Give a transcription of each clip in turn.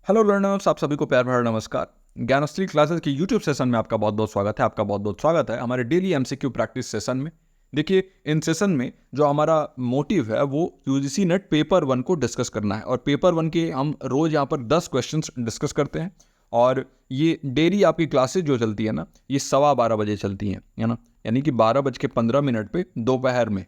Hello learners, आप सभी को प्यार भरा नमस्कार। ज्ञानस्त्री क्लासेस के यूट्यूब सेशन में आपका बहुत बहुत स्वागत है। आपका बहुत बहुत स्वागत है हमारे डेली एमसीक्यू प्रैक्टिस सेशन में। देखिए, इन सेशन में जो हमारा मोटिव है वो यूजीसी नेट पेपर 1 को डिस्कस करना है। और पेपर 1 के हम रोज यहाँ पर 10 क्वेश्चंस डिस्कस करते हैं। और ये डेली आपकी क्लासेज जो चलती है ना, ये 12:15 बजे चलती हैं, है ना। यानी कि 12:15 पे दोपहर में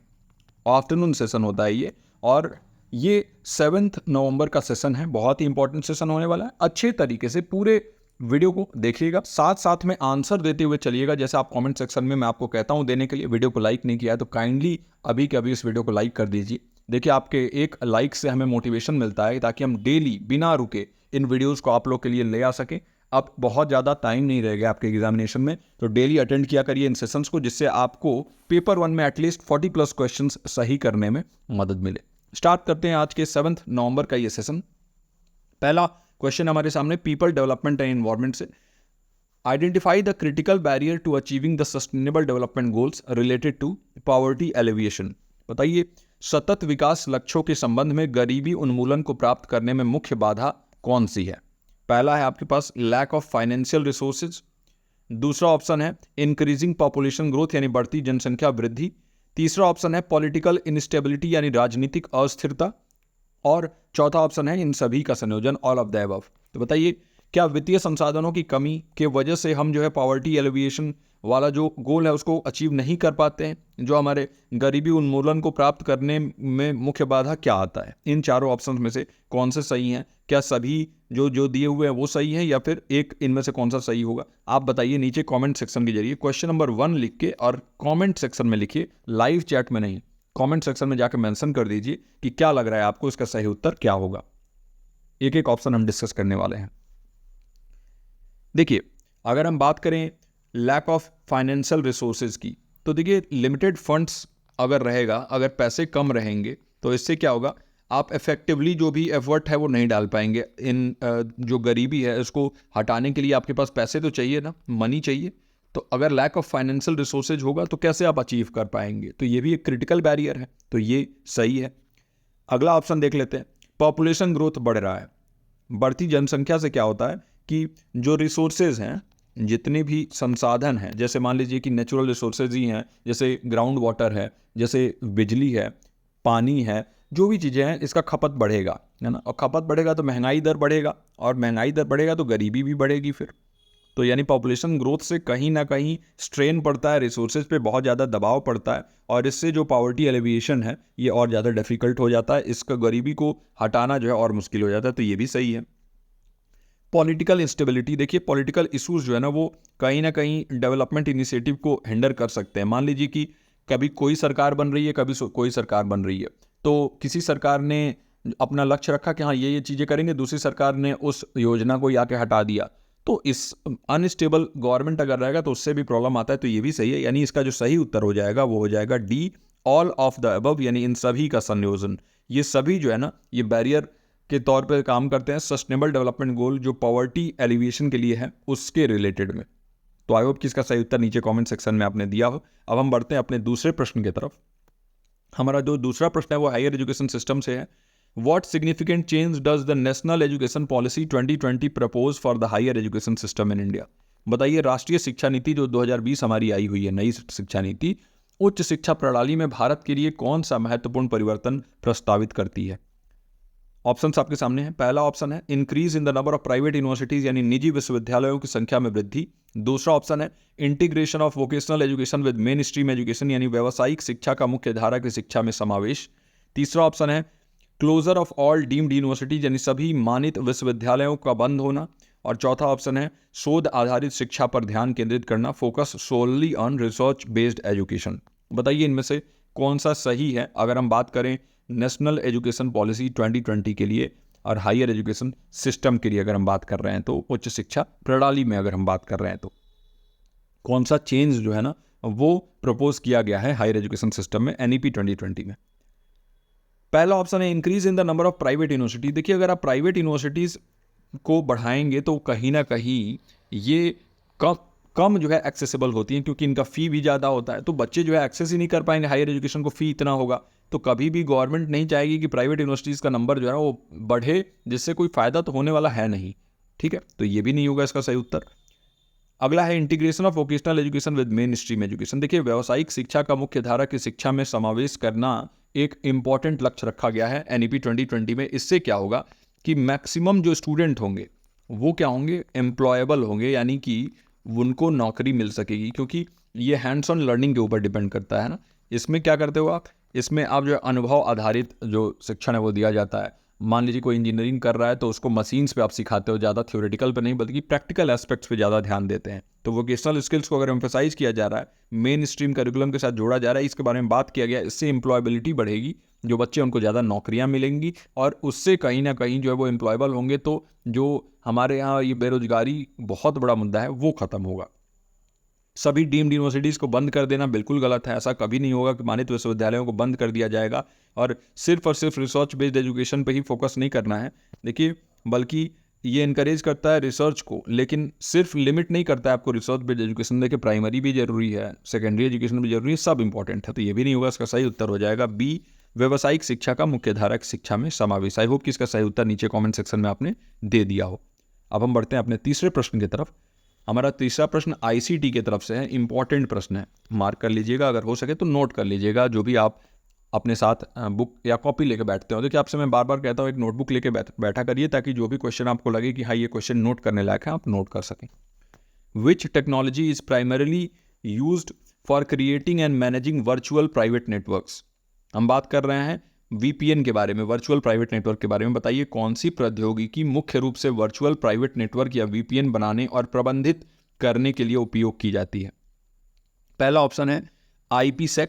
आफ्टरनून सेशन होता है ये। और ये 7 नवंबर का सेशन है। बहुत ही इंपॉर्टेंट सेशन होने वाला है। अच्छे तरीके से पूरे वीडियो को देखिएगा, साथ साथ में आंसर देते हुए चलिएगा। जैसे आप कमेंट सेक्शन में मैं आपको कहता हूं देने के लिए। वीडियो को लाइक नहीं किया है तो काइंडली अभी के अभी इस वीडियो को लाइक कर दीजिए। देखिए, आपके एक लाइक से हमें मोटिवेशन मिलता है ताकि हम डेली बिना रुके इन वीडियोज़ को आप लोग के लिए ले आ सकें। अब बहुत ज़्यादा टाइम नहीं रहेगा आपके एग्जामिनेशन में, तो डेली अटेंड किया करिए इन सेशंस को, जिससे आपको पेपर 1 में एटलीस्ट 40+ क्वेश्चंस सही करने में मदद मिले। स्टार्ट करते हैं आज के 7 नवंबर का ये सेशन। पहला क्वेश्चन हमारे सामने पीपल डेवलपमेंट एंड एनवायरनमेंट से। Identify the critical barrier to achieving the sustainable development goals related to poverty alleviation. बताइए, सतत विकास लक्ष्यों के संबंध में गरीबी उन्मूलन को प्राप्त करने में मुख्य बाधा कौन सी है? पहला है आपके पास लैक ऑफ फाइनेंशियल रिसोर्सेज। दूसरा ऑप्शन है इंक्रीजिंग पॉपुलेशन ग्रोथ यानी बढ़ती जनसंख्या वृद्धि। तीसरा ऑप्शन है पॉलिटिकल इनस्टेबिलिटी यानी राजनीतिक अस्थिरता। और चौथा ऑप्शन है इन सभी का संयोजन, ऑल ऑफ द अबव। तो बताइए, क्या वित्तीय संसाधनों की कमी के वजह से हम जो है पॉवर्टी एलिविएशन वाला जो गोल है उसको अचीव नहीं कर पाते हैं? जो हमारे गरीबी उन्मूलन को प्राप्त करने में मुख्य बाधा क्या आता है? इन चारों ऑप्शन में से कौन से सही हैं? क्या सभी जो जो दिए हुए हैं वो सही हैं या फिर एक इनमें से कौन सा सही होगा? आप बताइए नीचे कमेंट सेक्शन के जरिए क्वेश्चन नंबर 1 लिख के, और कमेंट सेक्शन में लिखिए, लाइव चैट में नहीं, कमेंट सेक्शन में जाकर मेंशन कर दीजिए कि क्या लग रहा है आपको, इसका सही उत्तर क्या होगा। एक एक ऑप्शन हम डिस्कस करने वाले हैं। देखिए, अगर हम बात करें लैक ऑफ फाइनेंशियल रिसोर्सेज की, तो देखिए लिमिटेड फंड्स अगर रहेगा, अगर पैसे कम रहेंगे तो इससे क्या होगा, आप इफेक्टिवली जो भी एफर्ट है वो नहीं डाल पाएंगे। इन जो गरीबी है इसको हटाने के लिए आपके पास पैसे तो चाहिए ना, मनी चाहिए। तो अगर लैक ऑफ फाइनेंशियल रिसोर्सेज होगा तो कैसे आप अचीव कर पाएंगे? तो ये भी एक क्रिटिकल बैरियर है, तो ये सही है। अगला ऑप्शन देख लेते हैं, पॉपुलेशन ग्रोथ बढ़ रहा है। बढ़ती जनसंख्या से क्या होता है कि जो रिसोर्सेज हैं, जितने भी संसाधन हैं, जैसे मान लीजिए कि नेचुरल रिसोर्सेज ही हैं, जैसे ग्राउंड वाटर है, जैसे बिजली है, पानी है, जो भी चीज़ें हैं, इसका खपत बढ़ेगा, है ना। और खपत बढ़ेगा तो महंगाई दर बढ़ेगा, और महंगाई दर बढ़ेगा तो गरीबी भी बढ़ेगी फिर। तो यानी पॉपुलेशन ग्रोथ से कहीं ना कहीं स्ट्रेन पड़ता है, रिसोर्सेज पे बहुत ज़्यादा दबाव पड़ता है, और इससे जो पॉवर्टी एलिविएशन है ये और ज़्यादा डिफिकल्ट हो जाता है। इसका गरीबी को हटाना जो है और मुश्किल हो जाता है, तो ये भी सही है। पॉलिटिकल इंस्टेबिलिटी, देखिए पॉलिटिकल इशूज़ जो है ना वो कहीं ना कहीं डेवलपमेंट इनिशिएटिव को हिंडर कर सकते हैं। मान लीजिए कि कभी कोई सरकार बन रही है, कभी कोई सरकार बन रही है, तो किसी सरकार ने अपना लक्ष्य रखा कि हाँ ये चीज़ें करेंगे, दूसरी सरकार ने उस योजना को आके हटा दिया, तो इस अनस्टेबल गवर्नमेंट अगर रहेगा तो उससे भी प्रॉब्लम आता है। तो ये भी सही है, यानी इसका जो सही उत्तर हो जाएगा वो हो जाएगा D, all of the above, यानी इन सभी का संयोजन। ये सभी जो है ना ये बैरियर के तौर पे काम करते हैं सस्टेनेबल डेवलपमेंट गोल जो पॉवर्टी एलिविएशन के लिए है उसके रिलेटेड में। तो आई होप कि इसका सही उत्तर नीचे कमेंट सेक्शन में आपने दिया हो। अब हम बढ़ते हैं अपने दूसरे प्रश्न की तरफ। हमारा जो दूसरा प्रश्न है वो हायर एजुकेशन सिस्टम से है। What significant change does the National Education Policy 2020 propose for the higher education system in India? बताइए, राष्ट्रीय शिक्षा नीति जो 2020 हमारी आई हुई है, नई शिक्षा नीति, उच्च शिक्षा प्रणाली में भारत के लिए कौन सा महत्वपूर्ण परिवर्तन प्रस्तावित करती है? ऑप्शंस आपके सामने हैं। पहला ऑप्शन है increase in the number of private universities यानी निजी विश्वविद्यालयों की संख्या में वृद्धि। दूसरा ऑप्शन है integration of vocational education with main stream education यानी व्यावसायिक शिक्षा का मुख्य धारा की शिक्षा में समावेश। तीसरा ऑप्शन है closure of all deemed universities यानी सभी मानित विश्वविद्यालयों का बंद होना। और चौथा ऑप्शन है शोध आधारित शिक्षा पर ध्यान केंद्रित करना, focus solely on research based education. बताइए इनमें से कौन सा सही है अगर हम बात करें नेशनल एजुकेशन पॉलिसी 2020 के लिए और हायर एजुकेशन सिस्टम के लिए अगर हम बात कर रहे हैं, तो उच्च शिक्षा प्रणाली में अगर हम बात कर रहे हैं तो कौन सा चेंज जो है ना वो प्रपोज किया गया है हायर एजुकेशन सिस्टम में एनईपी 2020 में? पहला ऑप्शन है increase in the number of private university. देखिए, अगर आप प्राइवेट यूनिवर्सिटीज़ को बढ़ाएंगे तो कहीं ना कहीं ये कम जो है एक्सेसिबल होती हैं, क्योंकि इनका फ़ी भी ज़्यादा होता है, तो बच्चे जो है एक्सेस ही नहीं कर पाएंगे हायर एजुकेशन को, फ़ी इतना होगा। तो कभी भी गवर्नमेंट नहीं चाहेगी कि प्राइवेट यूनिवर्सिटीज़ का नंबर जो है वो बढ़े, जिससे कोई फ़ायदा तो होने वाला है नहीं। ठीक है, तो ये भी नहीं होगा इसका सही उत्तर। अगला है integration of vocational education with main stream education. देखिए, व्यावसायिक शिक्षा का मुख्य धारा की शिक्षा में समावेश करना एक इम्पॉर्टेंट लक्ष्य रखा गया है NEP 2020 में। इससे क्या होगा कि मैक्सिमम जो स्टूडेंट होंगे वो क्या होंगे, एम्प्लॉयबल होंगे, यानी कि उनको नौकरी मिल सकेगी, क्योंकि ये हैंड्स ऑन लर्निंग के ऊपर डिपेंड करता है ना। इसमें क्या करते हो आप, इसमें आप जो अनुभव आधारित जो शिक्षण है वो दिया जाता है। मान लीजिए कोई इंजीनियरिंग कर रहा है तो उसको मशीन्स पे आप सिखाते हो, ज़्यादा थ्योरेटिकल पे नहीं बल्कि प्रैक्टिकल एस्पेक्ट्स पे ज़्यादा ध्यान देते हैं। तो वोकेशनल स्किल्स को अगर एम्फेसाइज किया जा रहा है, मेन स्ट्रीम करिकुलम के साथ जोड़ा जा रहा है, इसके बारे में बात किया गया, इससे एम्प्लॉयबिलिटी बढ़ेगी, जो बच्चे उनको ज़्यादा नौकरियां मिलेंगी और उससे कहीं ना कहीं जो है वो एम्प्लॉयबल होंगे, तो जो हमारे यहाँ ये बेरोजगारी बहुत बड़ा मुद्दा है वो ख़त्म होगा। सभी डीम्ड यूनिवर्सिटीज़ को बंद कर देना बिल्कुल गलत है। ऐसा कभी नहीं होगा कि मानित विश्वविद्यालयों को बंद कर दिया जाएगा और सिर्फ रिसर्च बेस्ड एजुकेशन पे ही फोकस नहीं करना है। देखिए, बल्कि ये इनकरेज करता है रिसर्च को, लेकिन सिर्फ लिमिट नहीं करता है आपको रिसर्च बेस्ड एजुकेशन। देखिए, प्राइमरी भी जरूरी है, सेकेंडरी एजुकेशन भी जरूरी है, सब इंपॉर्टेंट है, तो ये भी नहीं होगा। इसका सही उत्तर हो जाएगा बी, व्यावसायिक शिक्षा का मुख्य धारा की शिक्षा में समावेश। आई होप कि इसका सही उत्तर नीचे कॉमेंट सेक्शन में आपने दे दिया हो। अब हम बढ़ते हैं अपने तीसरे प्रश्न की तरफ। हमारा तीसरा प्रश्न ICT की तरफ से है, इंपॉर्टेंट प्रश्न है, मार्क कर लीजिएगा, अगर हो सके तो नोट कर लीजिएगा जो भी आप अपने साथ बुक या कॉपी लेके बैठते हो। देखिए, आपसे मैं बार बार कहता हूँ एक नोटबुक लेके बैठा करिए, ताकि जो भी क्वेश्चन आपको लगे कि हाँ ये क्वेश्चन नोट करने लायक है, आप नोट कर सकें। विच technology is primarily used for creating and managing virtual private networks. हम बात कर रहे हैं VPN के बारे में, वर्चुअल प्राइवेट नेटवर्क के बारे में। बताइए कौन सी प्रौद्योगिकी मुख्य रूप से वर्चुअल प्राइवेट नेटवर्क या VPN बनाने और प्रबंधित करने के लिए उपयोग की जाती है। पहला ऑप्शन है IPsec,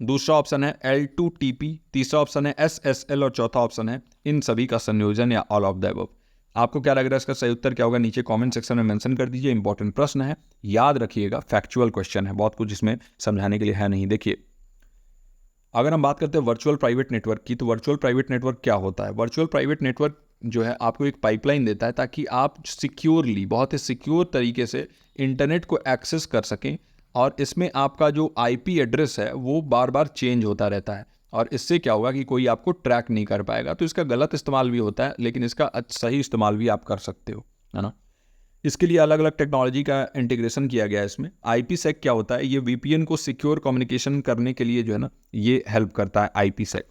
दूसरा ऑप्शन है L2TP, तीसरा ऑप्शन है SSL और चौथा ऑप्शन है इन सभी का संयोजन या ऑल ऑफ द अबव। आपको क्या लग रहा है इसका सही उत्तर क्या होगा, नीचे कमेंट सेक्शन में मेंशन कर दीजिए। इंपॉर्टेंट प्रश्न है, याद रखिएगा, फैक्चुअल क्वेश्चन है, बहुत कुछ इसमें समझाने के लिए है नहीं। देखिए, अगर हम बात करते हैं वर्चुअल प्राइवेट नेटवर्क की, तो वर्चुअल प्राइवेट नेटवर्क क्या होता है। वर्चुअल प्राइवेट नेटवर्क जो है आपको एक पाइपलाइन देता है ताकि आप सिक्योरली, बहुत ही सिक्योर तरीके से इंटरनेट को एक्सेस कर सकें, और इसमें आपका जो IP एड्रेस है वो बार बार चेंज होता रहता है, और इससे क्या होगा कि कोई आपको ट्रैक नहीं कर पाएगा। तो इसका गलत इस्तेमाल भी होता है, लेकिन इसका सही इस्तेमाल भी आप कर सकते हो, है ना। इसके लिए अलग अलग टेक्नोलॉजी का इंटीग्रेशन किया गया है इसमें। IPsec क्या होता है, ये VPN को सिक्योर कम्युनिकेशन करने के लिए जो है ना ये हेल्प करता है IPsec।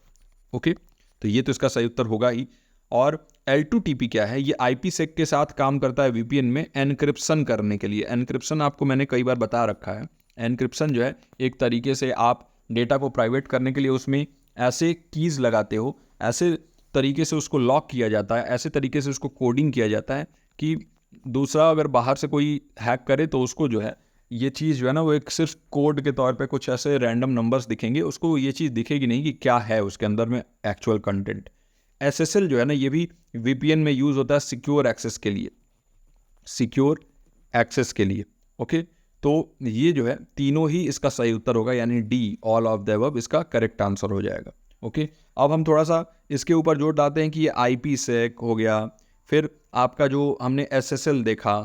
ओके, तो ये तो इसका सही उत्तर होगा ही। और L2TP क्या है, ये IPsec के साथ काम करता है VPN में एनक्रिप्शन करने के लिए। एनक्रिप्शन आपको मैंने कई बार बता रखा है। एनक्रिप्शन जो है एक तरीके से आप डेटा को प्राइवेट करने के लिए उसमें ऐसे कीज़ लगाते हो, ऐसे तरीके से उसको लॉक किया जाता है, ऐसे तरीके से उसको कोडिंग किया जाता है कि दूसरा अगर बाहर से कोई हैक करे तो उसको जो है ये चीज़ जो है ना वो एक सिर्फ कोड के तौर पे कुछ ऐसे रैंडम नंबर्स दिखेंगे, उसको ये चीज़ दिखेगी नहीं कि क्या है उसके अंदर में एक्चुअल कंटेंट। SSL जो है ना ये भी VPN में यूज़ होता है सिक्योर एक्सेस के लिए, सिक्योर एक्सेस के लिए। ओके, तो ये जो है तीनों ही इसका सही उत्तर होगा, यानी D, all of the above इसका करेक्ट आंसर हो जाएगा। ओके, अब हम थोड़ा सा इसके ऊपर जोर डालते हैं कि ये IPsec हो गया, फिर आपका जो हमने SSL देखा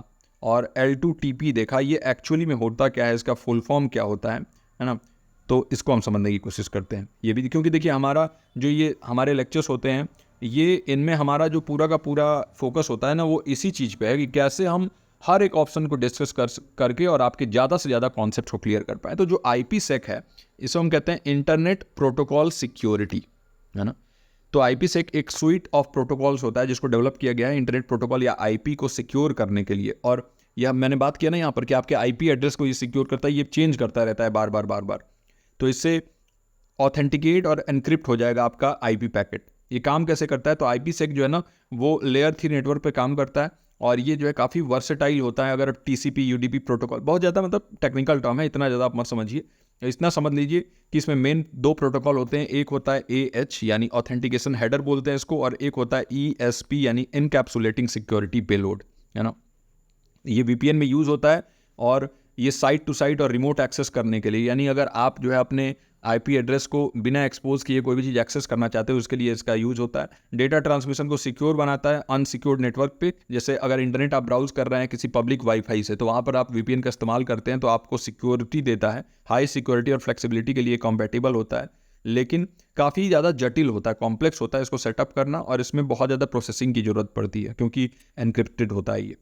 और L2TP देखा, ये एक्चुअली में होता क्या है, इसका फुल फॉर्म क्या होता है ना। तो इसको हम समझने की कोशिश करते हैं ये भी, क्योंकि देखिए हमारा जो ये हमारे लेक्चर्स होते हैं ये इनमें हमारा जो पूरा का पूरा फोकस होता है ना वो इसी चीज़ पे है कि कैसे हम हर एक ऑप्शन को डिस्कस करके और आपके ज़्यादा से ज़्यादा कॉन्सेप्ट को क्लियर कर पाए। तो जो IPsec है इसे हम कहते हैं इंटरनेट प्रोटोकॉल सिक्योरिटी, है ना। तो IPsec एक स्वीट ऑफ प्रोटोकॉल्स होता है जिसको डेवलप किया गया है इंटरनेट प्रोटोकॉल या IP को सिक्योर करने के लिए। और यह मैंने बात किया ना यहाँ पर कि आपके IP एड्रेस को ये सिक्योर करता है, ये चेंज करता रहता है बार बार। तो इससे ऑथेंटिकेट और एनक्रिप्ट हो जाएगा आपका IP पैकेट। ये काम कैसे करता है, तो IPsec जो है ना वो लेयर 3 नेटवर्क पे काम करता है, और ये जो है काफ़ी वर्सेटाइल होता है। अगर TCP UDP प्रोटोकॉल, बहुत ज़्यादा मतलब टेक्निकल टर्म है, इतना ज़्यादा आप मत समझिए, इतना समझ लीजिए कि इसमें मेन 2 प्रोटोकॉल होते हैं। एक होता है AH यानी ऑथेंटिकेशन हेडर बोलते हैं इसको, और एक होता है ESP यानी इनकैप्सुलेटिंग सिक्योरिटी पेलोड, है ना। ये VPN में यूज़ होता है और ये साइट टू साइट और रिमोट एक्सेस करने के लिए, यानी अगर आप जो है अपने IP एड्रेस को बिना एक्सपोज किए कोई भी चीज़ एक्सेस करना चाहते हो उसके लिए इसका यूज़ होता है। डेटा ट्रांसमिशन को सिक्योर बनाता है अनसिक्योर्ड नेटवर्क पे। जैसे अगर इंटरनेट आप ब्राउज कर रहे हैं किसी पब्लिक वाईफाई से, तो वहाँ पर आप VPN का इस्तेमाल करते हैं तो आपको सिक्योरिटी देता है, हाई सिक्योरिटी और फ्लेक्सिबिलिटी के लिए कॉम्पैटिबल होता है। लेकिन काफ़ी ज़्यादा जटिल होता है, कॉम्प्लेक्स होता है इसको सेटअप करना, और इसमें बहुत ज़्यादा प्रोसेसिंग की ज़रूरत पड़ती है क्योंकि एनक्रिप्टेड होता है ये।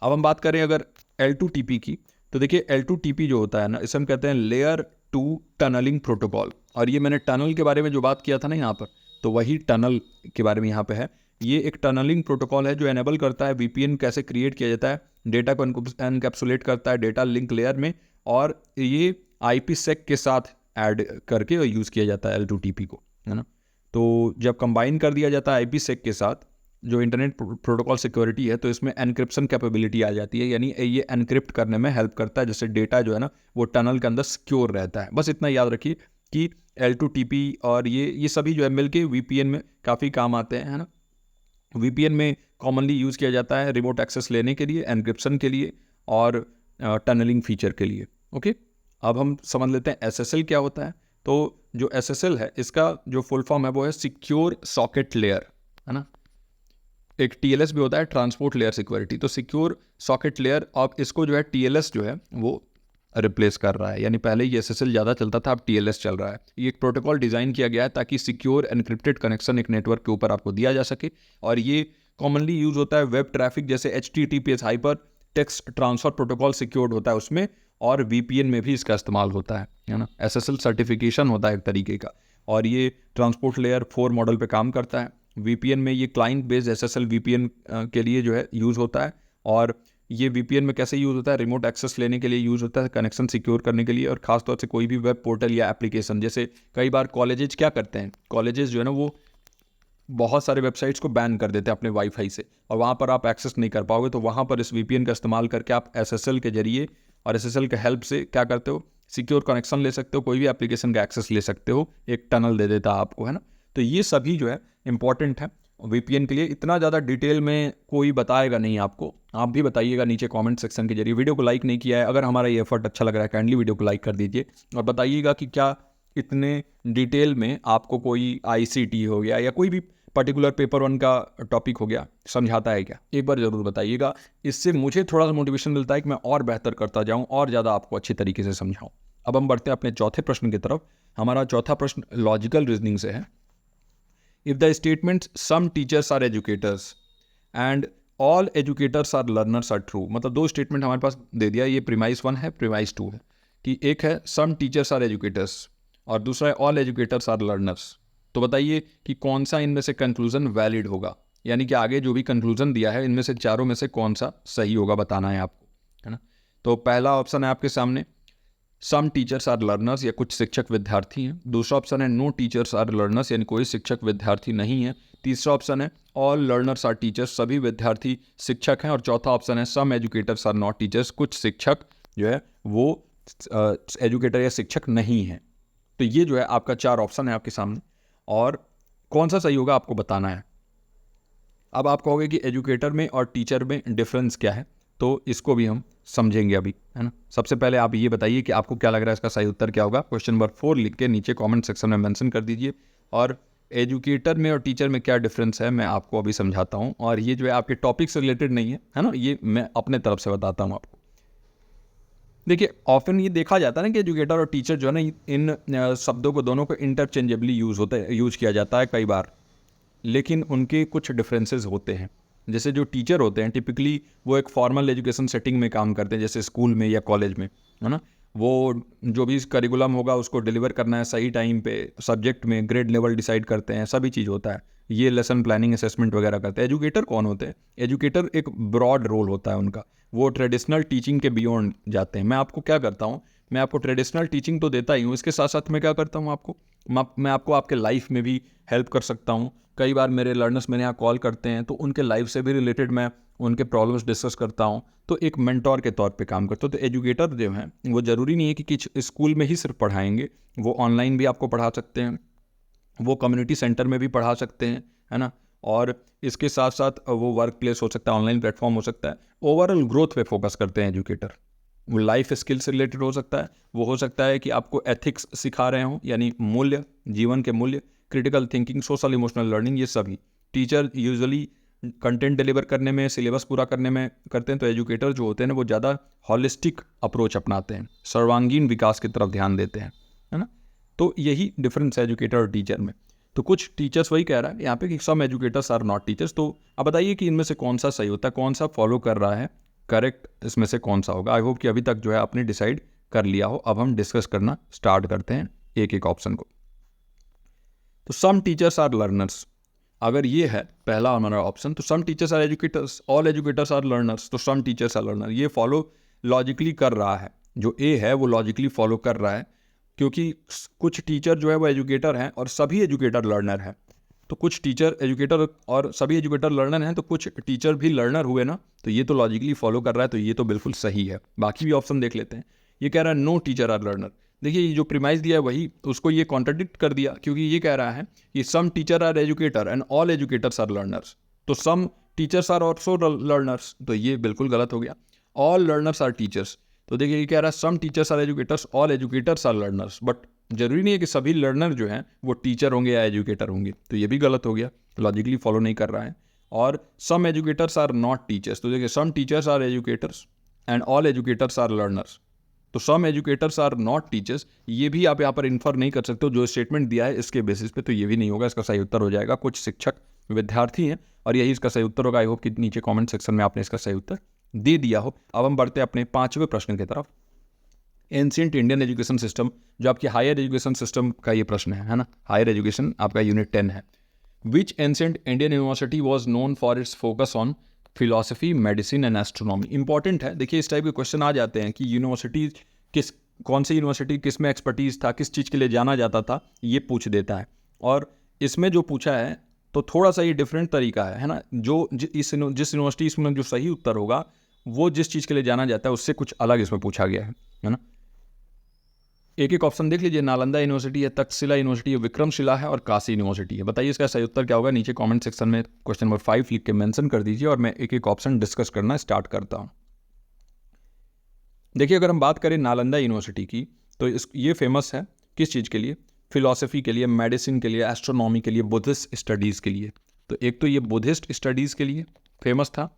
अब हम बात करें अगर L2TP की, तो देखिए L2TP जो होता है ना, इसे हम कहते हैं लेयर 2 टनलिंग प्रोटोकॉल। और ये मैंने टनल के बारे में जो बात किया था ना यहाँ पर, तो वही टनल के बारे में यहाँ पे है। ये एक टनलिंग प्रोटोकॉल है जो एनेबल करता है VPN कैसे क्रिएट किया जाता है, डेटा को एनकैप्सुलेट करता है डेटा लिंक लेयर में, और ये IPsec के साथ ऐड करके यूज़ किया जाता है L2TP को, है ना। तो जब कंबाइन कर दिया जाता है IPsec के साथ जो इंटरनेट प्रोटोकॉल सिक्योरिटी है, तो इसमें एनक्रिप्शन कैपेबिलिटी आ जाती है, यानी ये एनक्रिप्ट करने में हेल्प करता है, जिससे डेटा जो है ना वो टनल के अंदर सिक्योर रहता है। बस इतना याद रखिए कि L2TP और ये सभी जो है मिलके VPN में काफ़ी काम आते हैं, है ना। VPN में कॉमनली यूज़ किया जाता है रिमोट एक्सेस लेने के लिए, एनक्रिप्शन के लिए, और टनलिंग फीचर के लिए। ओके, अब हम समझ लेते हैं SSL क्या होता है। तो जो SSL है इसका जो फुल फॉर्म है वो है सिक्योर सॉकेट लेयर, है ना। एक TLS भी होता है, ट्रांसपोर्ट लेयर सिक्योरिटी। तो सिक्योर सॉकेट लेयर, अब इसको जो है TLS जो है वो रिप्लेस कर रहा है, यानी पहले ये SSL ज़्यादा चलता था, अब TLS चल रहा है। ये एक प्रोटोकॉल डिज़ाइन किया गया है ताकि सिक्योर एनक्रिप्टेड कनेक्शन एक नेटवर्क के ऊपर आपको दिया जा सके, और ये कॉमनली यूज़ होता है वेब ट्रैफिक जैसे HTTPS hyper text transfer protocol secured होता है उसमें, और VPN में भी इसका इस्तेमाल होता है ना। SSL सर्टिफिकेशन होता है एक तरीके का, और ये ट्रांसपोर्ट लेयर 4 मॉडल पे काम करता है। VPN में ये क्लाइंट बेस्ड SSL VPN के लिए जो है यूज़ होता है, और ये VPN में कैसे यूज़ होता है, रिमोट एक्सेस लेने के लिए यूज़ होता है, कनेक्शन सिक्योर करने के लिए, और खासतौर से कोई भी वेब पोर्टल या एप्लीकेशन, जैसे कई बार कॉलेजेस क्या करते हैं, कॉलेजेस जो है ना वो बहुत सारे वेबसाइट्स को बैन कर देते हैं अपने वाईफाई से, और वहाँ पर आप एक्सेस नहीं कर पाओगे, तो वहाँ पर इस VPN का इस्तेमाल करके आप SSL के जरिए और SSL के हेल्प से क्या करते हो, सिक्योर कनेक्शन ले सकते हो, कोई भी एप्लीकेशन का एक्सेस ले सकते हो, एक टनल दे देता है आपको, है ना। तो ये सभी जो है इंपॉर्टेंट है VPN के लिए। इतना ज़्यादा डिटेल में कोई बताएगा नहीं आपको, आप भी बताइएगा नीचे कमेंट सेक्शन के जरिए। वीडियो को लाइक नहीं किया है, अगर हमारा ये एफर्ट अच्छा लग रहा है काइंडली वीडियो को लाइक कर दीजिए, और बताइएगा कि क्या इतने डिटेल में आपको कोई ICT हो गया या कोई भी पर्टिकुलर पेपर 1 का टॉपिक हो गया समझाता है क्या, एक बार ज़रूर बताइएगा। इससे मुझे थोड़ा सा मोटिवेशन मिलता है कि मैं और बेहतर करता जाऊँ और ज़्यादा आपको अच्छी तरीके से समझाऊँ। अब हम बढ़ते हैं अपने चौथे प्रश्न की तरफ। हमारा चौथा प्रश्न लॉजिकल रीजनिंग से है। If the statements some teachers are educators and all educators are learners are true, मतलब दो स्टेटमेंट हमारे पास दे दिया, ये प्रीमाइस 1 है, प्रीमाइस 2 है, कि एक है सम टीचर्स आर एजुकेटर्स और दूसरा है ऑल एजुकेटर्स आर लर्नर्स। तो बताइए कि कौन सा इनमें से कंक्लूजन वैलिड होगा, यानी कि आगे जो भी कंक्लूजन दिया है इनमें से चारों में से कौन सा सही होगा बताना है आपको, है ना। तो पहला ऑप्शन है आपके सामने सम टीचर्स आर लर्नर्स, या कुछ शिक्षक विद्यार्थी हैं। दूसरा ऑप्शन है नो टीचर्स आर लर्नर्स, यानी कोई शिक्षक विद्यार्थी नहीं है। तीसरा ऑप्शन है ऑल लर्नर्स आर टीचर्स, सभी विद्यार्थी शिक्षक हैं। और चौथा ऑप्शन है सम एजुकेटर्स आर नॉट टीचर्स, कुछ शिक्षक जो है वो एजुकेटर या शिक्षक नहीं है। तो ये जो है आपका 4 ऑप्शन है आपके सामने, और कौन सा सही होगा आपको बताना है। अब आप कहोगे कि एजुकेटर में और टीचर में डिफरेंस क्या है, तो इसको भी हम समझेंगे अभी, है ना। सबसे पहले आप ये बताइए कि आपको क्या लग रहा है इसका सही उत्तर क्या होगा। क्वेश्चन नंबर 4 लिख के नीचे कमेंट सेक्शन में मेंशन कर दीजिए, और एजुकेटर में और टीचर में क्या डिफरेंस है मैं आपको अभी समझाता हूँ। और ये जो है आपके टॉपिक से रिलेटेड नहीं है ना, ये मैं अपने तरफ से बताता हूँ आपको। देखिए ऑफन ये देखा जाता है ना कि एजुकेटर और टीचर जो है ना, इन शब्दों को दोनों को इंटरचेंजेबली यूज़ किया जाता है कई बार, लेकिन उनके कुछ डिफरेंसेस होते हैं। जैसे जो टीचर होते हैं टिपिकली वो एक फॉर्मल एजुकेशन सेटिंग में काम करते हैं, जैसे स्कूल में या कॉलेज में, है ना। वो जो भी करिकुलम होगा उसको डिलीवर करना है सही टाइम पे, सब्जेक्ट में ग्रेड लेवल डिसाइड करते हैं, सभी चीज़ होता है, ये लेसन प्लानिंग असेसमेंट वगैरह करते हैं। एजुकेटर कौन होते हैं, एजुकेटर एक ब्रॉड रोल होता है उनका, वो ट्रेडिशनल टीचिंग के बियॉन्ड जाते हैं। मैं आपको क्या करता हूँ, मैं आपको ट्रेडिशनल टीचिंग तो देता ही हूँ, इसके साथ साथ मैं क्या करता हूँ आपको, मैं आपको आपके लाइफ में भी हेल्प कर सकता हूँ। कई बार मेरे लर्नर्स मेरे यहाँ कॉल करते हैं तो उनके लाइफ से भी रिलेटेड मैं उनके प्रॉब्लम्स डिस्कस करता हूँ, तो एक मेंटोर के तौर पे काम करता हूँ। तो एजुकेटर जो हैं वो ज़रूरी नहीं है कि स्कूल में ही सिर्फ पढ़ाएंगे, वो ऑनलाइन भी आपको पढ़ा सकते हैं, वो कम्युनिटी सेंटर में भी पढ़ा सकते हैं, है ना। और इसके साथ साथ वो वर्क प्लेस हो सकता है, ऑनलाइन प्लेटफॉर्म हो सकता है। ओवरऑल ग्रोथ पे फोकस करते हैं एजुकेटर। वो लाइफ स्किल से रिलेटेड हो सकता है, वो हो सकता है कि आपको एथिक्स सिखा रहे हों, यानी मूल्य, जीवन के मूल्य, critical thinking, social emotional learning, ये सभी। टीचर यूजुअली कंटेंट डिलीवर करने में, सिलेबस पूरा करने में करते हैं, तो एजुकेटर जो होते हैं ना वो ज़्यादा हॉलिस्टिक अप्रोच अपनाते हैं, सर्वांगीण विकास की तरफ ध्यान देते हैं, है ना। तो यही डिफरेंस है एजुकेटर और टीचर में। तो कुछ टीचर्स वही कह रहा है यहाँ पे कि सम एजुकेटर्स आर नॉट टीचर्स। तो आप बताइए कि इनमें से कौन सा सही होता है, कौन सा फॉलो कर रहा है, करेक्ट इसमें से कौन सा होगा। आई होप कि अभी तक जो है आपने डिसाइड कर लिया हो। अब हम डिस्कस करना स्टार्ट करते हैं एक एक ऑप्शन को। तो सम टीचर्स आर लर्नर्स, अगर ये है पहला हमारा ऑप्शन, तो some teachers are educators, all educators are learners, तो सम टीचर्स आर लर्नर, ये फॉलो लॉजिकली कर रहा है। जो ए है वो लॉजिकली फॉलो कर रहा है, क्योंकि कुछ टीचर जो है वो एजुकेटर हैं और सभी एजुकेटर लर्नर हैं। तो कुछ टीचर एजुकेटर और सभी एजुकेटर लर्नर हैं, तो कुछ टीचर भी लर्नर हुए ना, तो ये तो लॉजिकली फॉलो कर रहा है, तो ये तो बिल्कुल सही है। बाकी भी ऑप्शन देख लेते हैं। ये कह रहा है नो टीचर आर लर्नर। देखिए ये जो प्रीमाइस दिया है वही उसको ये कॉन्ट्राडिक्ट कर दिया, क्योंकि ये कह रहा है कि some teacher are educator and all educators are learners, तो some teachers are also learners, तो ये बिल्कुल गलत हो गया। ऑल लर्नर्स आर टीचर्स, तो देखिए ये कह रहा है some teachers are educators, all educators are learners, but जरूरी नहीं है कि सभी लर्नर जो हैं वो टीचर होंगे या एजुकेटर होंगे, तो ये भी गलत हो गया, लॉजिकली फॉलो नहीं कर रहा है। और some educators are not teachers, तो देखिए some teachers are educators and all educators are learners, तो some educators are not teachers, ये भी आप यहाँ पर इन्फर नहीं कर सकते हो जो स्टेटमेंट दिया है इसके बेसिस पे, तो ये भी नहीं होगा। इसका सही उत्तर हो जाएगा कुछ शिक्षक विद्यार्थी हैं, और यही इसका सही उत्तर होगा। आई होप कि नीचे कमेंट सेक्शन में आपने इसका सही उत्तर दे दिया हो। अब हम बढ़ते हैं अपने 5वें प्रश्न की तरफ। एंशिएंट इंडियन एजुकेशन सिस्टम, जो आपकी हायर एजुकेशन सिस्टम का ये प्रश्न है ना, हायर एजुकेशन आपका यूनिट 10 है। Which ancient Indian university was known for its focus on philosophy, medicine and astronomy. Important है, देखिए इस टाइप के क्वेश्चन आ जाते हैं कि यूनिवर्सिटी कौन सी यूनिवर्सिटी किस में एक्सपर्टीज था, किस चीज़ के लिए जाना जाता था, ये पूछ देता है। और इसमें जो पूछा है तो थोड़ा सा ये डिफरेंट तरीका है ना, जिस यूनिवर्सिटी में जो सही उत्तर होगा वो जिस चीज़ के लिए जाना जाता है उससे कुछ अलग इसमें पूछा गया है ना। एक एक ऑप्शन देख लीजिए, नालंदा यूनिवर्सिटी है, तक्षशिला यूनिवर्सिटी है, विक्रमशिला है और काशी यूनिवर्सिटी है। बताइए इसका सही उत्तर क्या होगा। नीचे कमेंट सेक्शन में क्वेश्चन नंबर 5 लिख के मेंशन कर दीजिए और मैं एक एक ऑप्शन डिस्कस करना स्टार्ट करता हूँ। देखिए अगर हम बात करें नालंदा यूनिवर्सिटी की, तो ये फेमस है किस चीज़ के लिए, फिलॉसफी के लिए, मेडिसिन के लिए, एस्ट्रोनॉमी के लिए, बुद्धिस्ट स्टडीज़ के लिए। तो एक तो ये बुद्धिस्ट स्टडीज़ के लिए फेमस था,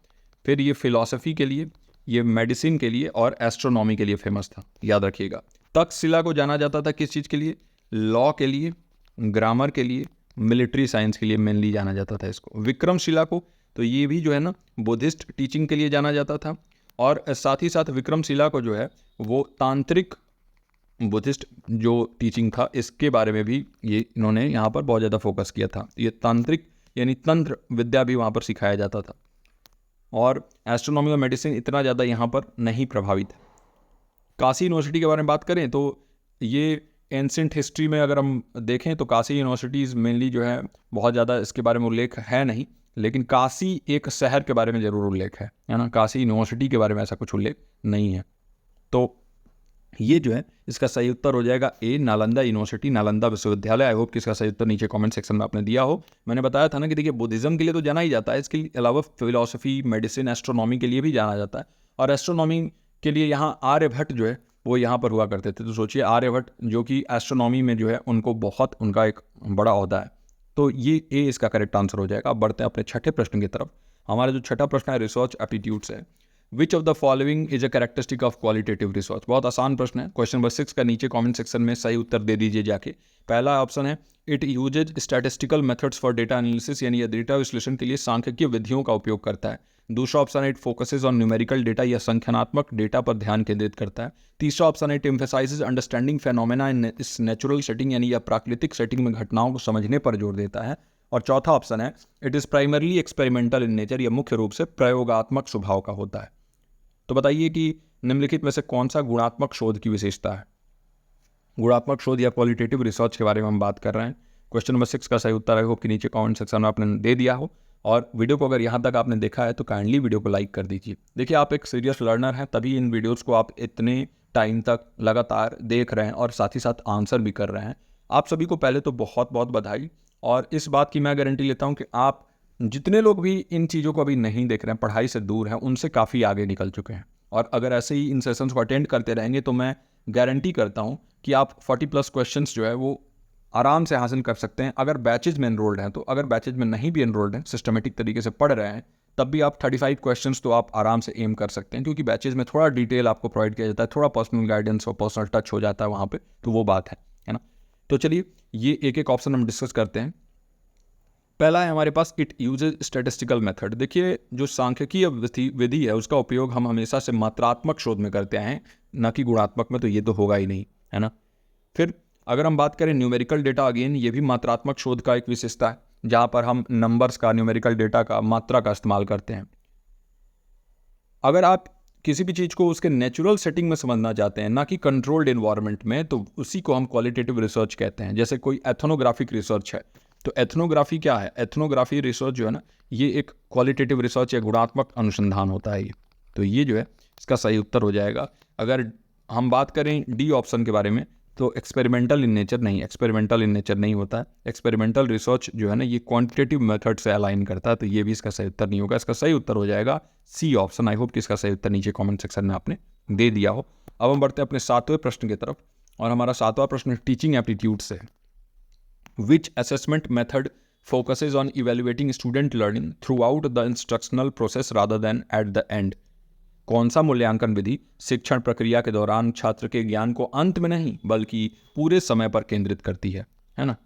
फिर ये फिलॉसफी के लिए, ये मेडिसिन के लिए और एस्ट्रोनॉमी के लिए फेमस था, याद रखिएगा। तक्षशिला को जाना जाता था किस चीज़ के लिए, लॉ के लिए, ग्रामर के लिए, मिलिट्री साइंस के लिए मेनली जाना जाता था इसको। विक्रमशिला को तो ये भी जो है ना बुद्धिस्ट टीचिंग के लिए जाना जाता था, और साथ ही साथ विक्रमशिला को जो है वो तांत्रिक बुद्धिस्ट जो टीचिंग था इसके बारे में भी ये इन्होंने यहाँ पर बहुत ज़्यादा फोकस किया था। ये तांत्रिक यानी तंत्र विद्या भी वहाँ पर सिखाया जाता था, और एस्ट्रोनॉमी और मेडिसिन इतना ज़्यादा यहाँ पर नहीं प्रभावित है। काशी यूनिवर्सिटी के बारे में बात करें तो ये एंशिएंट हिस्ट्री में अगर हम देखें तो काशी यूनिवर्सिटीज़ मेनली जो है बहुत ज़्यादा इसके बारे में उल्लेख है नहीं, लेकिन काशी एक शहर के बारे में ज़रूर उल्लेख है ना, काशी यूनिवर्सिटी के बारे में ऐसा कुछ उल्लेख नहीं है। तो ये जो है इसका सही उत्तर हो जाएगा ए, नालंदा यूनिवर्सिटी, नालंदा विश्वविद्यालय। आई होप कि इसका सही उत्तर नीचे कमेंट सेक्शन में आपने दिया हो। मैंने बताया था ना कि देखिए बुद्धिज़्म के लिए तो जाना ही जाता है, इसके अलावा फिलॉसफी, मेडिसिन, एस्ट्रोनॉमी के लिए भी जाना जाता है, और एस्ट्रोनॉमी के लिए यहाँ आर्यभट्ट जो है वो यहाँ पर हुआ करते थे। तो सोचिए आर्यभट्ट जो कि एस्ट्रोनॉमी में जो है उनको बहुत उनका एक बड़ा ओहदा है, तो ये ए इसका करेक्ट आंसर हो जाएगा। अब बढ़ते हैं अपने छठे प्रश्न की तरफ। हमारा जो छठा प्रश्न है रिसर्च एप्टीट्यूड्स है। Which of the following is a characteristic of qualitative research. बहुत आसान प्रश्न है। क्वेश्चन नंबर 6 का नीचे कमेंट सेक्शन में सही उत्तर दे दीजिए जाके। पहला ऑप्शन है it uses statistical methods for data analysis, यानी यह डेटा विश्लेषण के लिए सांख्यिकीय विधियों का उपयोग करता है। दूसरा ऑप्शन है it focuses on numerical data, या संख्यात्मक डेटा पर ध्यान केंद्रित करता है। तीसरा ऑप्शन है इट एम्फेसाइजेज अंडरस्टैंडिंग फेनोमेना इन इस नेचुरल सेटिंग, यानी यह प्राकृतिक सेटिंग में घटनाओं को समझने पर जोर देता है। और चौथा ऑप्शन है it is primarily experimental in nature, यह मुख्य रूप से प्रयोगात्मक स्वभाव का होता है। तो बताइए कि निम्नलिखित में से कौन सा गुणात्मक शोध की विशेषता है। गुणात्मक शोध या क्वालिटेटिव रिसर्च के बारे में हम बात कर रहे हैं। क्वेश्चन नंबर 6 का सही उत्तर आई होप कि नीचे कमेंट सेक्शन में आपने दे दिया हो, और वीडियो को अगर यहाँ तक आपने देखा है तो काइंडली वीडियो को लाइक कर दीजिए। देखिए आप एक सीरियस लर्नर हैं, तभी इन वीडियोज़ को आप इतने टाइम तक लगातार देख रहे हैं और साथ ही साथ आंसर भी कर रहे हैं। आप सभी को पहले तो बहुत बहुत बधाई, और इस बात की मैं गारंटी लेता हूँ कि आप जितने लोग भी इन चीज़ों को अभी नहीं देख रहे हैं, पढ़ाई से दूर हैं, उनसे काफ़ी आगे निकल चुके हैं। और अगर ऐसे ही इन सेशंस को अटेंड करते रहेंगे तो मैं गारंटी करता हूँ कि आप 40+ क्वेश्चंस जो है वो आराम से हासिल कर सकते हैं अगर बैचेज में एनरोल्ड हैं। तो अगर बैचेज में नहीं भी एनरोल्ड हैं, सिस्टमेटिक तरीके से पढ़ रहे हैं, तब भी आप 35 क्वेश्चंस तो आप आराम से एम कर सकते हैं, क्योंकि बैचेज में थोड़ा डिटेल आपको प्रोवाइड किया जाता है, थोड़ा पर्सनल गाइडेंस और पर्सनल टच हो जाता है वहाँ पे, तो वो बात है ना। तो चलिए ये एक एक ऑप्शन हम डिस्कस करते हैं। पहला है हमारे पास इट यूजेज स्टैटिस्टिकल मेथड। देखिए जो सांख्यिकीय विधि है उसका उपयोग हम हमेशा से मात्रात्मक शोध में करते हैं, ना कि गुणात्मक में, तो ये तो होगा ही नहीं, है ना। फिर अगर हम बात करें न्यूमेरिकल डेटा, अगेन ये भी मात्रात्मक शोध का एक विशेषता है, जहाँ पर हम नंबर्स का, न्यूमेरिकल डेटा का, मात्रा का इस्तेमाल करते हैं। अगर आप किसी भी चीज़ को उसके नेचुरल सेटिंग में समझना चाहते हैं, ना कि कंट्रोल्ड इन्वायरमेंट में, तो उसी को हम क्वालिटेटिव रिसर्च कहते हैं। जैसे कोई एथनोग्राफिक रिसर्च है, तो एथनोग्राफी क्या है? एथनोग्राफी रिसर्च जो है ना, ये एक क्वालिटेटिव रिसर्च या गुणात्मक अनुसंधान होता है ये। तो ये जो है इसका सही उत्तर हो जाएगा। अगर हम बात करें डी ऑप्शन के बारे में, तो एक्सपेरिमेंटल इन नेचर नहीं, एक्सपेरिमेंटल इन नेचर नहीं होता है। एक्सपेरिमेंटल रिसर्च जो है ना, ये क्वांटिटेटिव मेथड से अलाइन करता है, तो ये भी इसका सही उत्तर नहीं होगा। इसका सही उत्तर हो जाएगा सी ऑप्शन। आई होप कि इसका सही उत्तर नीचे कमेंट सेक्शन में आपने दे दिया हो। अब हम बढ़ते हैं अपने 7वें प्रश्न की तरफ, और हमारा 7वां प्रश्न टीचिंग एप्टीट्यूड से है। विच assessment method focuses on evaluating student learning through out the instructional process rather than at the end? कौन सा मूल्यांकन विधि शिक्षण प्रक्रिया के दौरान छात्र के ज्ञान को अंत में नहीं बल्कि पूरे समय पर केंद्रित करती है ना।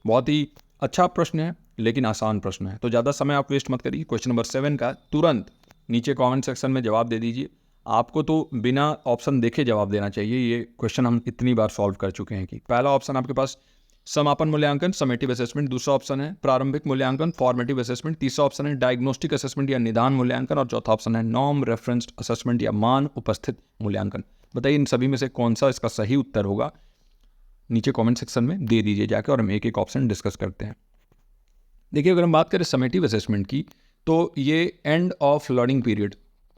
बहुत ही अच्छा प्रश्न है, लेकिन आसान प्रश्न है, तो ज़्यादा समय आप वेस्ट मत करिए। क्वेश्चन नंबर 7 का तुरंत नीचे कमेंट सेक्शन में जवाब दे दीजिए। आपको तो बिना ऑप्शन देखे जवाब देना चाहिए। ये क्वेश्चन हम इतनी बार सॉल्व कर चुके हैं कि पहला ऑप्शन आपके पास समापन मूल्यांकन, समेटिव असेसमेंट। दूसरा ऑप्शन है प्रारंभिक मूल्यांकन, फॉर्मेटिव असेसमेंट। तीसरा ऑप्शन है डायग्नोस्टिक असेसमेंट या निदान मूल्यांकन, और चौथा ऑप्शन है नॉर्म रेफरेंस्ड असेसमेंट या मान उपस्थित मूल्यांकन। बताइए इन सभी में से कौन सा इसका सही उत्तर होगा? नीचे कमेंट सेक्शन में दे दीजिए जाकर, और हम एक एक ऑप्शन डिस्कस करते हैं। देखिए अगर हम बात करें समेटिव असेसमेंट की, तो ये एंड ऑफ लर्निंग पीरियड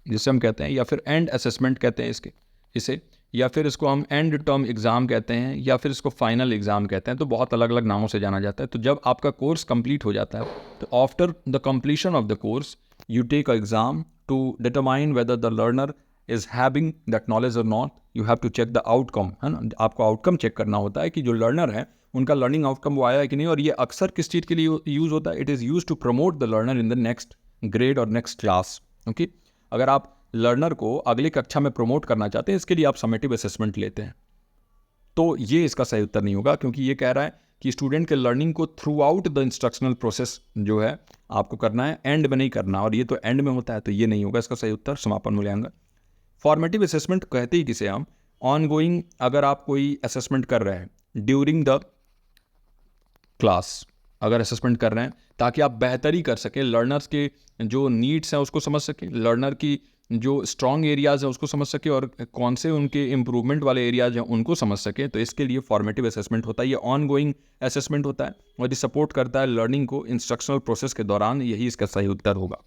जिसे हम कहते हैं, या फिर एंड असेसमेंट कहते हैं इसे, या फिर इसको हम एंड टर्म एग्ज़ाम कहते हैं, या फिर इसको फाइनल एग्ज़ाम कहते हैं। तो बहुत अलग अलग नामों से जाना जाता है। तो जब आपका कोर्स कंप्लीट हो जाता है, तो after the completion of the course you take a exam to determine whether the learner is having that knowledge और not. You have to check the outcome, है ना। आपको आउटकम चेक करना होता है कि जो लर्नर है उनका लर्निंग आउटकम वो आया है कि नहीं। और ये अक्सर किस चीज़ के लिए यूज़ होता है? It is use to promote the learner in the next grade और नेक्स्ट क्लास। ओके, अगर आप लर्नर को अगली कक्षा में प्रमोट करना चाहते हैं, इसके लिए आप समेटिव असेसमेंट लेते हैं। तो ये इसका सही उत्तर नहीं होगा, क्योंकि ये कह रहा है कि स्टूडेंट के लर्निंग को through out the instructional process जो है आपको करना है, एंड में नहीं करना, और ये तो एंड में होता है, तो ये नहीं होगा इसका सही उत्तर, समापन मूल्यांकन। फॉर्मेटिव असेसमेंट कहते ही किसे हम, ऑन गोइंग, अगर आप कोई असेसमेंट कर रहे हैं ड्यूरिंग द क्लास, अगर असेसमेंट कर रहे हैं ताकि आप बेहतरी कर सकें, लर्नर्स के जो नीड्स हैं उसको समझ सकें, लर्नर की जो स्ट्रॉन्ग एरियाज़ हैं उसको समझ सके, और कौन से उनके इम्प्रूवमेंट वाले एरियाज़ हैं उनको समझ सके, तो इसके लिए फॉर्मेटिव असेसमेंट होता है। ये ऑन गोइंग असेसमेंट होता है, और ये सपोर्ट करता है लर्निंग को इंस्ट्रक्शनल प्रोसेस के दौरान। यही इसका सही उत्तर होगा,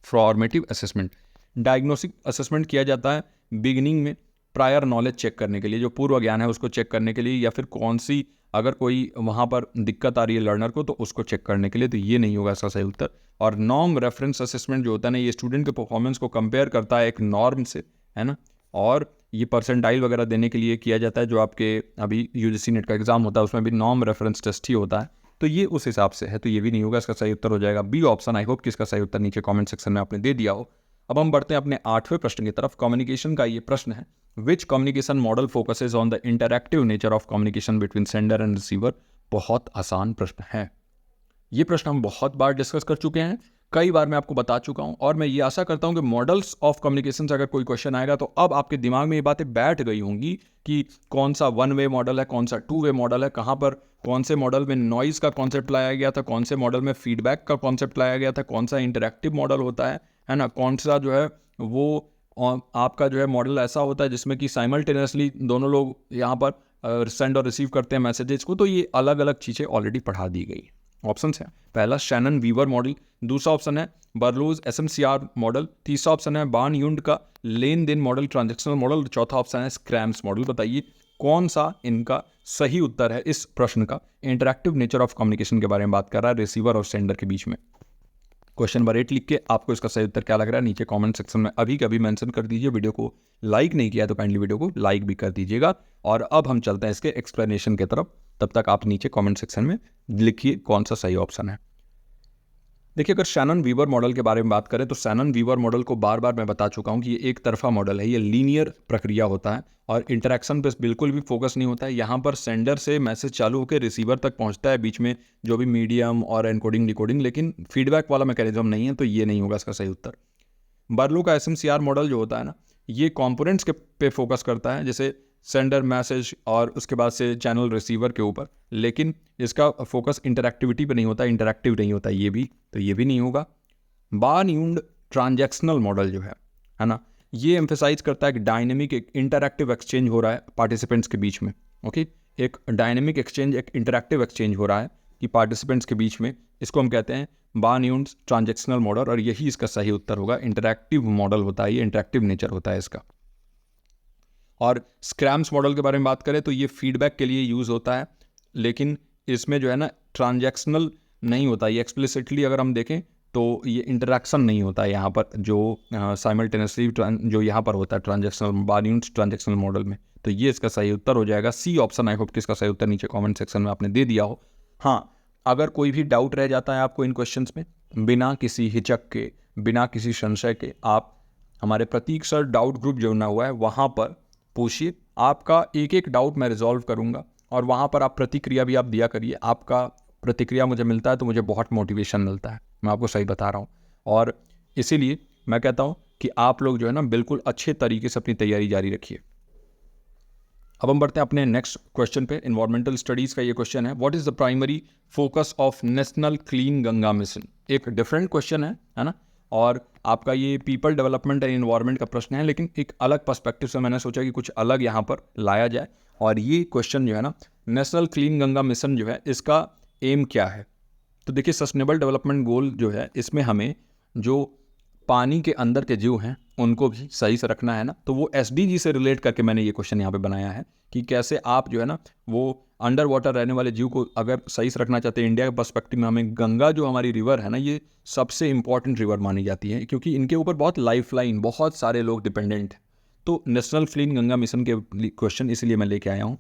फॉर्मेटिव असेसमेंट। डायग्नोस्टिक असेसमेंट किया जाता है बिगिनिंग में, प्रायर नॉलेज चेक करने के लिए, जो पूर्व ज्ञान है उसको चेक करने के लिए, या फिर कौन सी अगर कोई वहाँ पर दिक्कत आ रही है लर्नर को, तो उसको चेक करने के लिए। तो ये नहीं होगा इसका सही उत्तर। और नॉर्म रेफरेंस असेसमेंट जो होता है ना, ये स्टूडेंट के परफॉर्मेंस को कंपेयर करता है एक नॉर्म से, है ना, और ये परसेंटाइल वगैरह देने के लिए किया जाता है। जो आपके अभी यूजीसी नेट का एग्जाम होता है उसमें भी नॉर्म रेफरेंस टेस्ट ही होता है, तो ये उस हिसाब से है, तो ये भी नहीं होगा। इसका सही उत्तर हो जाएगा बी ऑप्शन। आई होप कि इसका सही उत्तर नीचे कमेंट सेक्शन में आपने दे दिया हो। अब हम बढ़ते हैं अपने 8वें प्रश्न की तरफ। कम्युनिकेशन का ये प्रश्न है, which communication model focuses on the interactive nature of communication between sender and receiver? बहुत आसान प्रश्न है। ये प्रश्न हम बहुत बार डिस्कस कर चुके हैं, कई बार मैं आपको बता चुका हूं, और मैं ये आशा करता हूं कि मॉडल्स ऑफ कम्युनिकेशन से अगर कोई क्वेश्चन आएगा तो अब आपके दिमाग में ये बातें बैठ गई होंगी कि कौन सा 1 वे मॉडल है, कौन सा 2 वे मॉडल है, कहाँ पर कौन से मॉडल में नॉइज़ का कॉन्सेप्ट लाया गया था, कौन से मॉडल में फीडबैक का कॉन्सेप्ट लाया गया था, कौन सा इंटरैक्टिव मॉडल होता है ना, कौन सा जो है वो आपका जो है मॉडल ऐसा होता है जिसमें कि साइमल्टेनियसली दोनों लोग यहाँ पर सेंड और रिसीव करते हैं मैसेजेस को। तो ये अलग अलग चीज़ें ऑलरेडी पढ़ा दी गई। ऑप्शन है, पहला शैनन वीवर मॉडल, दूसरा ऑप्शन है बर्लोज एसएमसीआर मॉडल, तीसरा ऑप्शन है बान युंड का लेन देन मॉडल ट्रांजेक्शनल मॉडल, चौथा ऑप्शन है स्क्रैम्स मॉडल। बताइए कौन सा इनका सही उत्तर है इस प्रश्न का। इंटरैक्टिव नेचर ऑफ कम्युनिकेशन के बारे में बात कर रहा है रिसीवर और सेंडर के बीच में। क्वेश्चन नंबर 8 लिख के आपको इसका सही उत्तर क्या लग रहा है नीचे कमेंट सेक्शन में अभी कभी मेंशन कर दीजिए। वीडियो को लाइक नहीं किया तो काइंडली वीडियो को लाइक भी कर दीजिएगा। और अब हम चलते हैं इसके एक्सप्लेनेशन की तरफ, तब तक आप नीचे कमेंट सेक्शन में लिखिए कौन सा सही ऑप्शन है। देखिए, अगर शैनन वीवर मॉडल के बारे में बात करें तो शैनन वीवर मॉडल को बार बार मैं बता चुका हूँ कि ये एक तरफा मॉडल है, ये लीनियर प्रक्रिया होता है और इंटरेक्शन पे बिल्कुल भी फोकस नहीं होता है। यहाँ पर सेंडर से मैसेज चालू होकर रिसीवर तक पहुँचता है, बीच में जो भी मीडियम और एनकोडिंग डिकोडिंग, लेकिन फीडबैक वाला मैकेनिज्म नहीं है, तो ये नहीं होगा इसका सही उत्तर। बर्लो का SMCR मॉडल जो होता है ना, ये कॉम्पोनेंट्स के पे फोकस करता है, जैसे सेंडर मैसेज और उसके बाद से चैनल रिसीवर के ऊपर, लेकिन इसका फोकस इंटरैक्टिविटी पे नहीं होता, इंटरैक्टिव नहीं होता ये भी, तो ये भी नहीं होगा। बार्न्यूड ट्रांजैक्शनल मॉडल जो है ना, ये एम्फेसाइज करता है कि डायनेमिक एक इंटरैक्टिव एक्सचेंज हो रहा है पार्टिसिपेंट्स के बीच में। ओके, एक डायनेमिक एक्सचेंज, एक इंटरैक्टिव एक्सचेंज हो रहा है कि पार्टिसिपेंट्स के बीच में, इसको हम कहते हैं बार्न्यूड ट्रांजैक्शनल मॉडल, और यही इसका सही उत्तर होगा। इंटरैक्टिव मॉडल होता है, ये इंटरैक्टिव नेचर होता है इसका। और स्क्रैम्स मॉडल के बारे में बात करें तो ये फीडबैक के लिए यूज़ होता है, लेकिन इसमें जो है ना ट्रांजैक्शनल नहीं होता, ये एक्सप्लिसिटली अगर हम देखें तो ये इंटरैक्शन नहीं होता है यहाँ पर, जो साइमल्टेनियसली जो यहाँ पर होता है ट्रांजैक्शनल बार्न्यूड ट्रांजैक्शनल मॉडल में। तो ये इसका सही उत्तर हो जाएगा सी ऑप्शन। आई होप कि इसका सही उत्तर नीचे कमेंट सेक्शन में आपने दे दिया हो। हाँ, अगर कोई भी डाउट रह जाता है आपको इन क्वेश्चंस में, बिना किसी हिचक के, बिना किसी संशय के, आप हमारे प्रतीक सर डाउट ग्रुप जो जुड़ना हुआ है वहाँ पर पूछिए, आपका एक एक डाउट मैं रिजॉल्व करूँगा, और वहाँ पर आप प्रतिक्रिया भी आप दिया करिए। आपका प्रतिक्रिया मुझे मिलता है तो मुझे बहुत मोटिवेशन मिलता है, मैं आपको सही बता रहा हूँ। और इसीलिए मैं कहता हूँ कि आप लोग जो है ना बिल्कुल अच्छे तरीके से अपनी तैयारी जारी रखिए। अब हम बढ़ते हैं अपने नेक्स्ट क्वेश्चन पे। इन्वायरमेंटल स्टडीज़ का ये क्वेश्चन है, what is the primary focus of national clean Ganga mission. एक डिफरेंट क्वेश्चन है ना, और आपका ये पीपल डेवलपमेंट एंड इन्वायरमेंट का प्रश्न है, लेकिन एक अलग पर्सपेक्टिव से मैंने सोचा कि कुछ अलग यहाँ पर लाया जाए। और ये क्वेश्चन जो है ना, नेशनल क्लीन गंगा मिशन जो है, इसका एम क्या है। तो देखिए, सस्टेनेबल डेवलपमेंट गोल जो है, इसमें हमें जो पानी के अंदर के जीव हैं उनको भी सही से रखना है ना, तो वो SDG से रिलेट करके मैंने ये क्वेश्चन यहाँ पे बनाया है कि कैसे आप जो है ना वो अंडर वाटर रहने वाले जीव को अगर सही से रखना चाहते हैं। इंडिया के पर्सपेक्टिव में हमें गंगा जो हमारी रिवर है ना, ये सबसे इंपॉर्टेंट रिवर मानी जाती है, क्योंकि इनके ऊपर बहुत लाइफलाइन, बहुत सारे लोग डिपेंडेंट हैं। तो नेशनल क्लीन गंगा मिशन के क्वेश्चन इसलिए मैं लेके आया हूँ।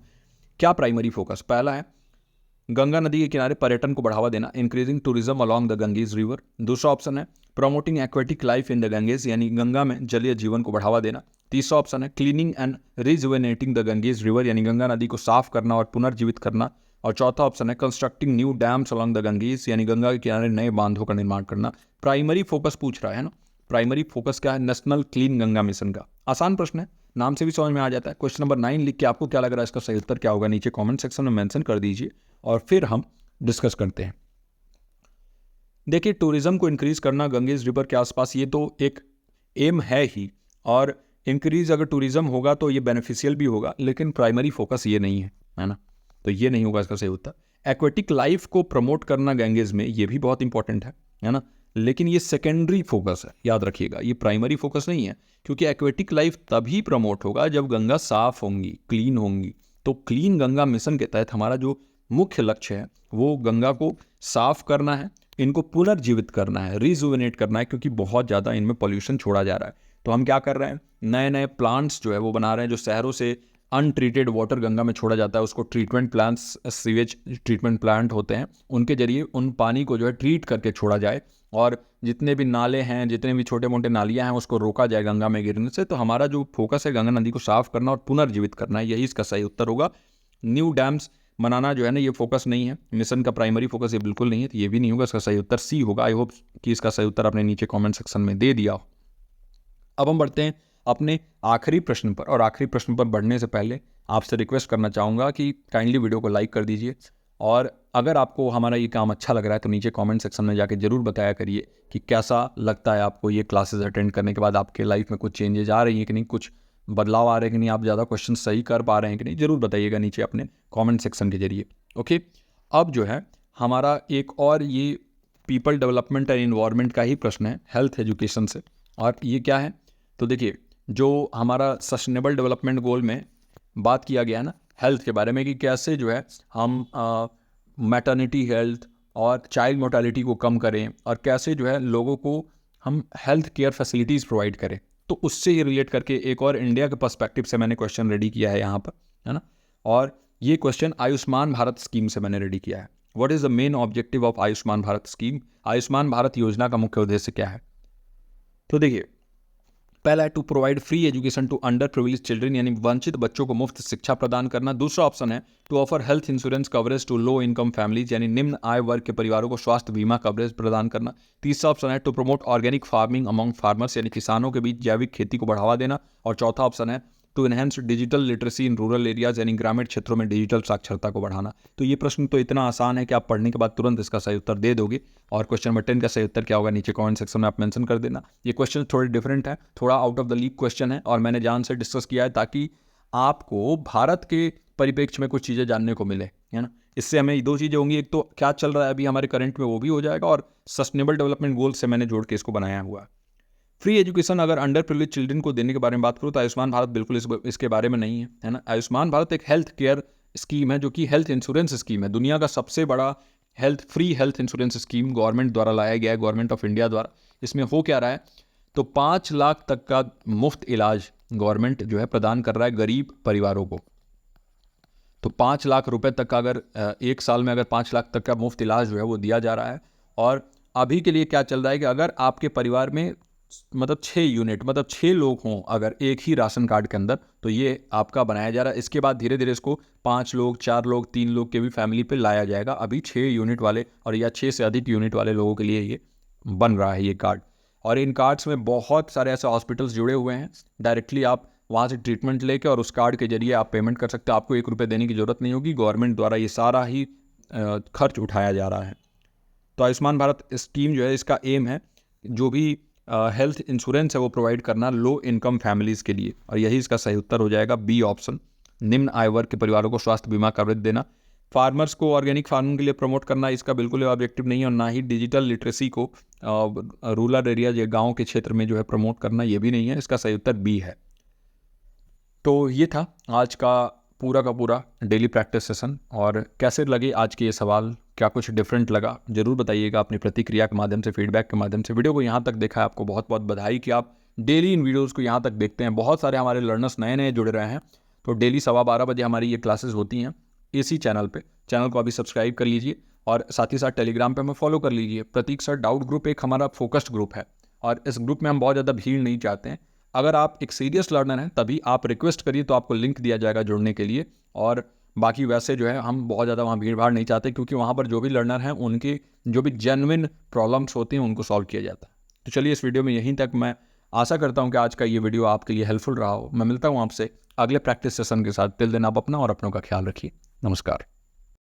क्या प्राइमरी फोकस, पहला है गंगा नदी के किनारे पर्यटन को बढ़ावा देना, increasing tourism along the Ganges river. दूसरा ऑप्शन है promoting aquatic life in the Ganges, यानी गंगा में जलीय जीवन को बढ़ावा देना। तीसरा ऑप्शन है cleaning and rejuvenating the Ganges river, यानी गंगा नदी को साफ करना और पुनर्जीवित करना। और चौथा ऑप्शन है constructing new dams along the Ganges, यानी गंगा के किनारे नए बांधों का निर्माण करना। प्राइमरी फोकस पूछ रहा है ना, प्राइमरी फोकस क्या है नेशनल क्लीन गंगा मिशन का। आसान प्रश्न है, नाम से भी समझ में आ जाता है। क्वेश्चन नंबर 9 लिख के आपको क्या लग रहा है इसका सही उत्तर क्या होगा, नीचे कमेंट सेक्शन में मेंशन कर दीजिए और फिर हम डिस्कस करते हैं। देखिए, टूरिज्म को इंक्रीज करना गंगेज रिवर के आसपास, ये तो एक एम है ही, और इंक्रीज अगर टूरिज्म होगा तो ये बेनिफिशियल भी होगा, लेकिन प्राइमरी फोकस ये नहीं है ना, तो ये नहीं होगा इसका सही उत्तर। एक्वेटिक लाइफ को प्रमोट करना गंगेज में, ये भी बहुत इंपॉर्टेंट है ना, लेकिन ये सेकेंडरी फोकस है, याद रखिएगा, ये प्राइमरी फोकस नहीं है, क्योंकि एक्वेटिक लाइफ तभी प्रमोट होगा जब गंगा साफ होंगी, क्लीन होंगी। तो क्लीन गंगा मिशन के तहत हमारा जो मुख्य लक्ष्य है वो गंगा को साफ करना है, इनको पुनर्जीवित करना है, रिजुवेनेट करना है, क्योंकि बहुत ज़्यादा इनमें पॉल्यूशन छोड़ा जा रहा है। तो हम क्या कर रहे हैं, नए नए प्लांट्स जो है वो बना रहे हैं, जो शहरों से अनट्रीटेड वाटर गंगा में छोड़ा जाता है, उसको treatment plants, sewage treatment plant होते हैं, उनके जरिए उन पानी को जो है ट्रीट करके छोड़ा जाए, और जितने भी नाले हैं, जितने भी छोटे मोटे नालियाँ हैं, उसको रोका जाए गंगा में गिरने से। तो हमारा जो फोकस है गंगा नदी को साफ करना और पुनर्जीवित करना है, यही इसका सही उत्तर होगा। न्यू डैम्स बनाना जो है ना, ये फोकस नहीं है, मिशन का प्राइमरी फोकस ये बिल्कुल नहीं है, तो ये भी नहीं होगा, इसका सही उत्तर सी होगा। आई होप कि इसका सही उत्तर आपने नीचे कमेंट सेक्शन में दे दिया हो। अब हम बढ़ते हैं अपने आखिरी प्रश्न पर, और आखिरी प्रश्न पर बढ़ने से पहले आपसे रिक्वेस्ट करना चाहूँगा कि काइंडली वीडियो को लाइक कर दीजिए, और अगर आपको हमारा ये काम अच्छा लग रहा है तो नीचे कमेंट सेक्शन में जाके जरूर बताया करिए कि कैसा लगता है आपको ये क्लासेस अटेंड करने के बाद, आपके लाइफ में कुछ चेंजेस आ रही हैं कि नहीं, कुछ बदलाव आ रहे हैं कि नहीं, आप ज़्यादा क्वेश्चन सही कर पा रहे हैं कि नहीं, जरूर बताइएगा नीचे अपने कमेंट सेक्शन के जरिए। ओके, अब जो है हमारा एक और ये पीपल डेवलपमेंट एंड इन्वायरमेंट का ही प्रश्न है, हेल्थ एजुकेशन से। और ये क्या है, तो देखिए, जो हमारा सस्टेनेबल डेवलपमेंट गोल में बात किया गया है ना हेल्थ के बारे में, कि कैसे जो है हम मैटर्निटी हेल्थ और चाइल्ड मोर्टेलिटी को कम करें, और कैसे जो है लोगों को हम हेल्थ केयर फैसिलिटीज़ प्रोवाइड करें। तो उससे ये रिलेट करके एक और इंडिया के पर्सपेक्टिव से मैंने क्वेश्चन रेडी किया है यहाँ पर, है ना, और ये क्वेश्चन आयुष्मान भारत स्कीम से मैंने रेडी किया है। What is the main objective of Ayushman Bharat scheme? Ayushman Bharat योजना का मुख्य उद्देश्य क्या है? तो देखिए, पहला है to provide free education to under privilege children, यानी वंचित बच्चों को मुफ्त शिक्षा प्रदान करना। दूसरा ऑप्शन है to offer health insurance coverage to low income families, यानी निम्न आय वर्ग के परिवारों को स्वास्थ्य बीमा कवरेज प्रदान करना। तीसरा ऑप्शन है to promote organic farming among farmers, यानी किसानों के बीच जैविक खेती को बढ़ावा देना। और चौथा ऑप्शन है to enhance digital literacy in rural areas, यानी ग्रामीण क्षेत्रों में डिजिटल साक्षरता को बढ़ाना। तो ये प्रश्न तो इतना आसान है कि आप पढ़ने के बाद तुरंत इसका सही उत्तर दे दोगे। और क्वेश्चन नंबर 10 का सही उत्तर क्या होगा नीचे कमेंट सेक्शन में आप मेंशन कर देना। ये क्वेश्चन थोड़े डिफरेंट है, थोड़ा out of the league question है, और मैंने जान से डिस्कस किया है ताकि आपको भारत के परिप्रेक्ष्य में कुछ चीज़ें जानने को मिले, है ना। इससे हमें दो चीज़ें होंगी, एक तो क्या चल रहा है अभी हमारे करंट में वो भी हो जाएगा, और सस्टेनेबल डेवलपमेंट गोल से मैंने जोड़ के इसको बनाया हुआ है। फ्री एजुकेशन अगर अंडर प्रिविलेज चिल्ड्रन को देने के बारे में बात करूँ तो आयुष्मान भारत बिल्कुल इसके बारे में नहीं है ना। आयुष्मान भारत एक हेल्थ केयर स्कीम है जो कि हेल्थ इंश्योरेंस स्कीम है, दुनिया का सबसे बड़ा free health insurance scheme government द्वारा लाया गया है, गवर्नमेंट ऑफ इंडिया द्वारा। इसमें हो क्या रहा है, तो 5 लाख तक का मुफ्त इलाज गवर्नमेंट जो है प्रदान कर रहा है गरीब परिवारों को। तो 5 लाख रुपए तक का अगर एक साल में अगर 5 लाख तक का मुफ्त इलाज जो है वो दिया जा रहा है। और अभी के लिए क्या चल रहा है कि अगर आपके परिवार में मतलब 6 यूनिट, मतलब 6 लोग हों अगर एक ही राशन कार्ड के अंदर, तो ये आपका बनाया जा रहा है। इसके बाद धीरे धीरे इसको 5 लोग, 4 लोग, 3 लोग के भी फैमिली पे लाया जाएगा। अभी 6 यूनिट वाले और या 6 से अधिक यूनिट वाले लोगों के लिए ये बन रहा है ये कार्ड। और इन कार्ड्स में बहुत सारे ऐसे हॉस्पिटल्स जुड़े हुए हैं, डायरेक्टली आप वहाँ से ट्रीटमेंट लेके और उस कार्ड के जरिए आप पेमेंट कर सकते हो। आपको 1 रुपये देने की ज़रूरत नहीं होगी, गवर्नमेंट द्वारा ये सारा ही खर्च उठाया जा रहा है। तो आयुष्मान भारत स्कीम जो है इसका एम है जो भी हेल्थ इंश्योरेंस है वो प्रोवाइड करना लो इनकम फैमिलीज़ के लिए, और यही इसका सही उत्तर हो जाएगा बी ऑप्शन, निम्न आय वर्ग के परिवारों को स्वास्थ्य बीमा कवरेज देना। फार्मर्स को ऑर्गेनिक फार्मिंग के लिए प्रमोट करना इसका बिल्कुल ऑब्जेक्टिव नहीं है, और ना ही डिजिटल लिटरेसी को रूरल एरिया या गाँव के क्षेत्र में जो है प्रमोट करना ये भी नहीं है। इसका सही उत्तर बी है। तो ये था आज का पूरा डेली प्रैक्टिस सेशन। और कैसे लगे आज के ये सवाल, क्या कुछ डिफरेंट लगा, ज़रूर बताइएगा अपनी प्रतिक्रिया के माध्यम से, फीडबैक के माध्यम से। वीडियो को यहाँ तक देखा है, आपको बहुत बहुत बधाई कि आप डेली इन वीडियोज़ को यहाँ तक देखते हैं। बहुत सारे हमारे लर्नर्स नए जुड़ रहे हैं। तो डेली 12:15 बजे हमारी ये क्लासेस होती हैं इसी चैनल पे। चैनल को अभी सब्सक्राइब कर लीजिए और साथ ही साथ टेलीग्राम पे हमें फॉलो कर लीजिए। प्रतीक सर डाउट ग्रुप एक हमारा फोकस्ड ग्रुप है, और इस ग्रुप में हम बहुत ज़्यादा भीड़ नहीं चाहते हैं। अगर आप एक सीरियस लर्नर हैं तभी आप रिक्वेस्ट करिए, तो आपको लिंक दिया जाएगा जुड़ने के लिए। और बाकी वैसे जो है हम बहुत ज़्यादा वहाँ भीड़ भाड़ नहीं चाहते, क्योंकि वहाँ पर जो भी लर्नर हैं उनके जो भी जेन्युइन प्रॉब्लम्स होते हैं उनको सॉल्व किया जाता है। तो चलिए इस वीडियो में यहीं तक। मैं आशा करता हूँ कि आज का ये वीडियो आपके लिए हेल्पफुल रहा हो। मैं मिलता हूँ आपसे अगले प्रैक्टिस सेशन के साथ। टिल देन आप अपना और अपनों का ख्याल रखिए। नमस्कार।